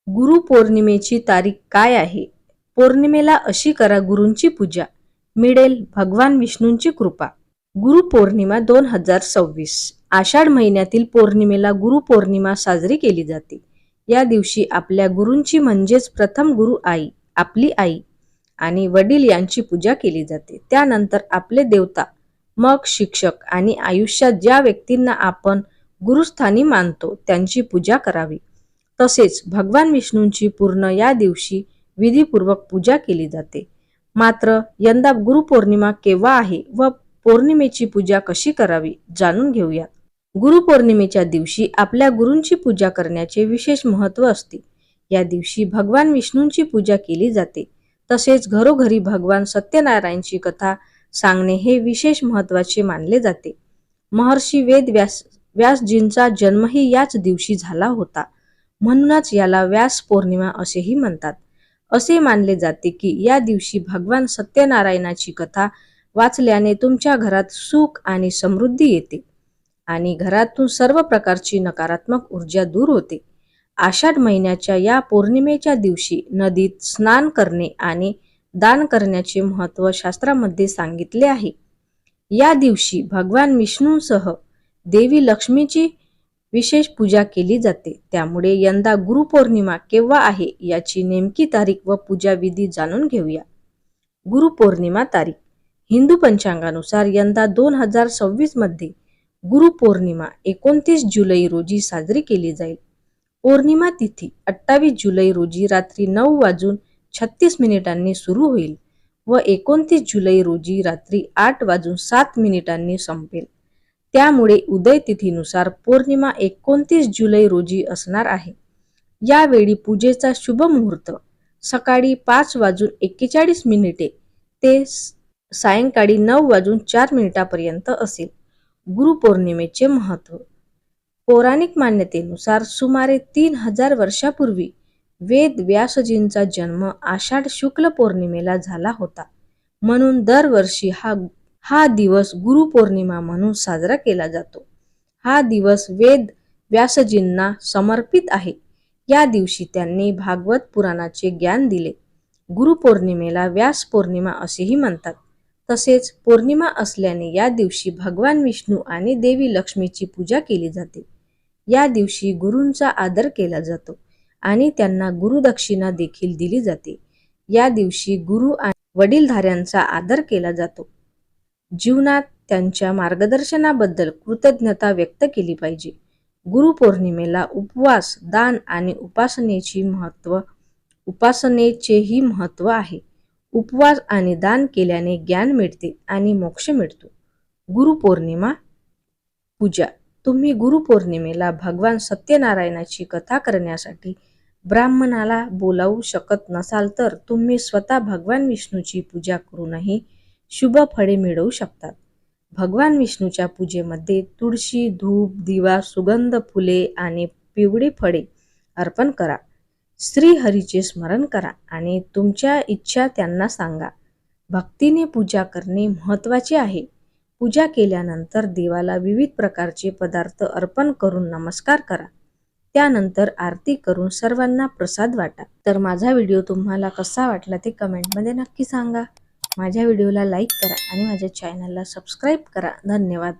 गुरुपौर्णिमेची तारीख काय आहे? पौर्णिमेला अशी करा गुरूंची पूजा, मिळेल भगवान विष्णूंची कृपा. गुरुपौर्णिमा 2026 आषाढ महिन्यातील पौर्णिमेला गुरुपौर्णिमा साजरी केली जाते. या दिवशी आपल्या गुरूंची म्हणजेच प्रथम गुरु आई, आपली आई आणि वडील यांची पूजा केली जाते. त्यानंतर आपले देवता, मग शिक्षक आणि आयुष्यात ज्या व्यक्तींना आपण गुरुस्थानी मानतो त्यांची पूजा करावी. तसेच भगवान विष्णूंची पूर्ण या दिवशी विधीपूर्वक पूजा केली जाते. मात्र यंदा गुरुपौर्णिमा केव्हा आहे व पौर्णिमेची पूजा कशी करावी जाणून घेऊया. गुरुपौर्णिमेच्या दिवशी आपल्या गुरूंची पूजा करण्याचे विशेष महत्त्व असते. या दिवशी भगवान विष्णूंची पूजा केली जाते. तसेच घरोघरी भगवान सत्यनारायणची कथा सांगणे हे विशेष महत्त्वाचे मानले जाते. महर्षी वेद व्यासजींचा जन्मही याच दिवशी झाला होता. म्हणूनच याला व्यास पौर्णिमा असेही म्हणतात. असे मानले जाते की या दिवशी भगवान सत्यनारायणाची कथा वाचल्याने तुमच्या घरात सुख आणि समृद्धी येते आणि घरातून सर्व प्रकारची नकारात्मक ऊर्जा दूर होते. आषाढ महिन्याच्या या पौर्णिमेच्या दिवशी नदीत स्नान करणे आणि दान करण्याचे महत्त्व शास्त्रामध्ये सांगितले आहे. या दिवशी भगवान विष्णूंसह देवी लक्ष्मीची विशेष पूजा केली जाते. त्यामुळे यंदा गुरुपौर्णिमा केव्हा आहे याची नेमकी तारीख व पूजा विधी जाणून घेऊया. गुरुपौर्णिमा तारीख हिंदू पंचांगानुसार यंदा 2026 मध्ये गुरुपौर्णिमा 29 जुलै रोजी साजरी केली जाईल. पौर्णिमा तिथी 28 जुलै रोजी रात्री 9:36 सुरू होईल व 29 जुलै रोजी रात्री 8:07 संपेल. त्यामुळे उदय तिथीनुसार पौर्णिमा 29 जुलै रोजी असणार आहे. यावेळी पूजेचा शुभ मुहूर्त सकाळी 5:41 ते सायंकाळी 9:04 पर्यंत असेल. गुरुपौर्णिमेचे महत्त्व पौराणिक मान्यतेनुसार सुमारे 3000 वर्षापूर्वी वेद व्यासजींचा जन्म आषाढ शुक्ल पौर्णिमेला झाला होता. म्हणून दरवर्षी हा दिवस गुरुपौर्णिमा म्हणून साजरा केला जातो. हा दिवस वेद व्यासजींना समर्पित आहे. या दिवशी त्यांनी भागवत पुराणाचे ज्ञान दिले. गुरुपौर्णिमेला व्यास पौर्णिमा असेही म्हणतात. तसेच पौर्णिमा असल्याने या दिवशी भगवान विष्णू आणि देवी लक्ष्मीची पूजा केली जाते. या दिवशी गुरूंचा आदर केला जातो आणि त्यांना गुरुदक्षिणा देखील दिली जाते. या दिवशी गुरु आणि वडीलधाऱ्यांचा आदर केला जातो. जीवनात त्यांच्या मार्गदर्शनाबद्दल कृतज्ञता व्यक्त केली पाहिजे. गुरुपौर्णिमेला उपवास, दान आणि उपासनेचेही महत्त्व आहे. उपवास आणि दान केल्याने ज्ञान मिळते आणि मोक्ष मिळतो. गुरुपौर्णिमा पूजा तुम्ही गुरुपौर्णिमेला भगवान सत्यनारायणाची कथा करण्यासाठी ब्राह्मणाला बोलावू शकत नसाल तर तुम्ही स्वतः भगवान विष्णूची पूजा करूनही शुभ फळे मिळवू शकतात. भगवान विष्णूच्या पूजेमध्ये तुळशी, धूप, दिवा, सुगंध फुले आणि पिवळी फळे अर्पण करा. श्रीहरीचे स्मरण करा आणि तुमच्या इच्छा त्यांना सांगा. भक्तीने पूजा करणे महत्त्वाचे आहे. पूजा केल्यानंतर देवाला विविध प्रकारचे पदार्थ अर्पण करून नमस्कार करा. त्यानंतर आरती करून सर्वांना प्रसाद वाटा. तर माझा व्हिडिओ तुम्हाला कसा वाटला ते कमेंटमध्ये नक्की सांगा. माझ्या व्हिडिओला लाईक करा आणि माझ्या चॅनलला सबस्क्राईब करा. धन्यवाद.